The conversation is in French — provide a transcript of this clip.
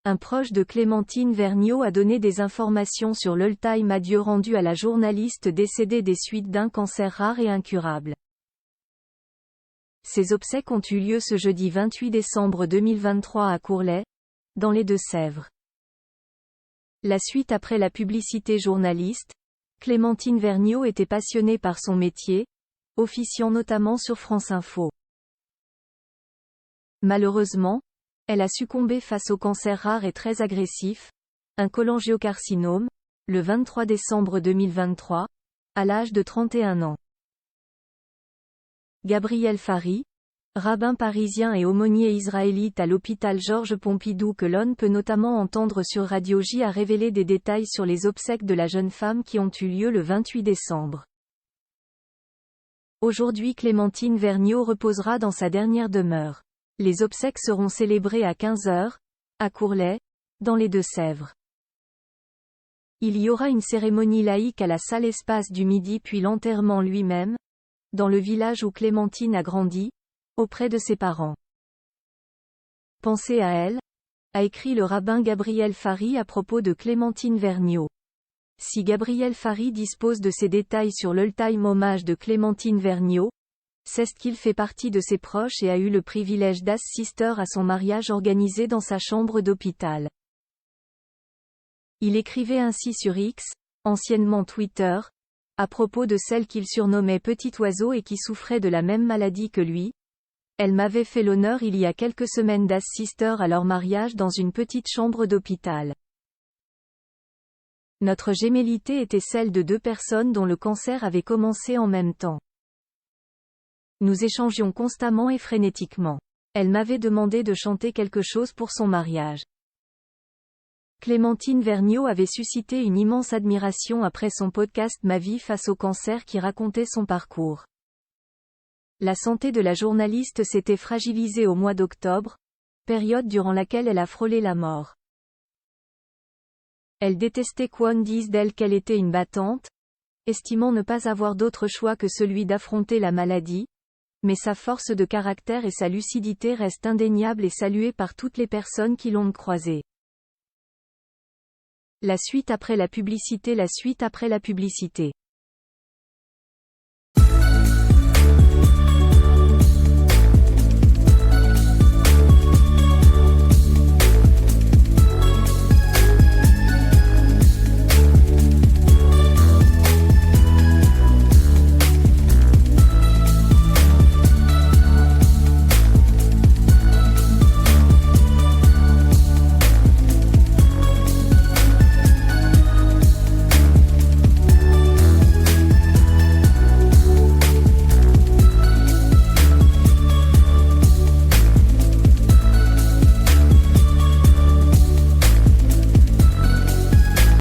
un proche de Clémentine Vergniaud a donné des informations sur l'ultime adieu rendu à la journaliste décédée des suites d'un cancer rare et incurable. Ses obsèques ont eu lieu ce jeudi 28 décembre 2023 à Courlay, dans les Deux-Sèvres. La suite après la publicité journaliste, Clémentine Vergniaud était passionnée par son métier, officiant notamment sur France Info. Malheureusement, elle a succombé face au cancer rare et très agressif, un cholangiocarcinome, le 23 décembre 2023, à l'âge de 31 ans. Gabriel Fary, rabbin parisien et aumônier israélite à l'hôpital Georges Pompidou que l'on peut notamment entendre sur Radio J, a révélé des détails sur les obsèques de la jeune femme qui ont eu lieu le 28 décembre. Aujourd'hui, Clémentine Vergniaud reposera dans sa dernière demeure. Les obsèques seront célébrées à 15 h, à Courlay, dans les Deux-Sèvres. Il y aura une cérémonie laïque à la salle Espace du Midi puis l'enterrement lui-même, dans le village où Clémentine a grandi, auprès de ses parents. Pensez à elle, a écrit le rabbin Gabriel Fary à propos de Clémentine Vergniaud. Si Gabriel Fary dispose de ces détails sur l'ultime hommage de Clémentine Vergniaud, c'est qu'il fait partie de ses proches et a eu le privilège d'assister à son mariage organisé dans sa chambre d'hôpital. Il écrivait ainsi sur X, anciennement Twitter, à propos de celle qu'il surnommait Petit Oiseau et qui souffrait de la même maladie que lui. Elle m'avait fait l'honneur il y a quelques semaines d'assister à leur mariage dans une petite chambre d'hôpital. Notre gémellité était celle de deux personnes dont le cancer avait commencé en même temps. Nous échangions constamment et frénétiquement. Elle m'avait demandé de chanter quelque chose pour son mariage. Clémentine Vergniaud avait suscité une immense admiration après son podcast Ma vie face au cancer qui racontait son parcours. La santé de la journaliste s'était fragilisée au mois d'octobre, période durant laquelle elle a frôlé la mort. Elle détestait qu'on dise d'elle qu'elle était une battante, estimant ne pas avoir d'autre choix que celui d'affronter la maladie, mais sa force de caractère et sa lucidité restent indéniables et saluées par toutes les personnes qui l'ont croisée. La suite après la publicité.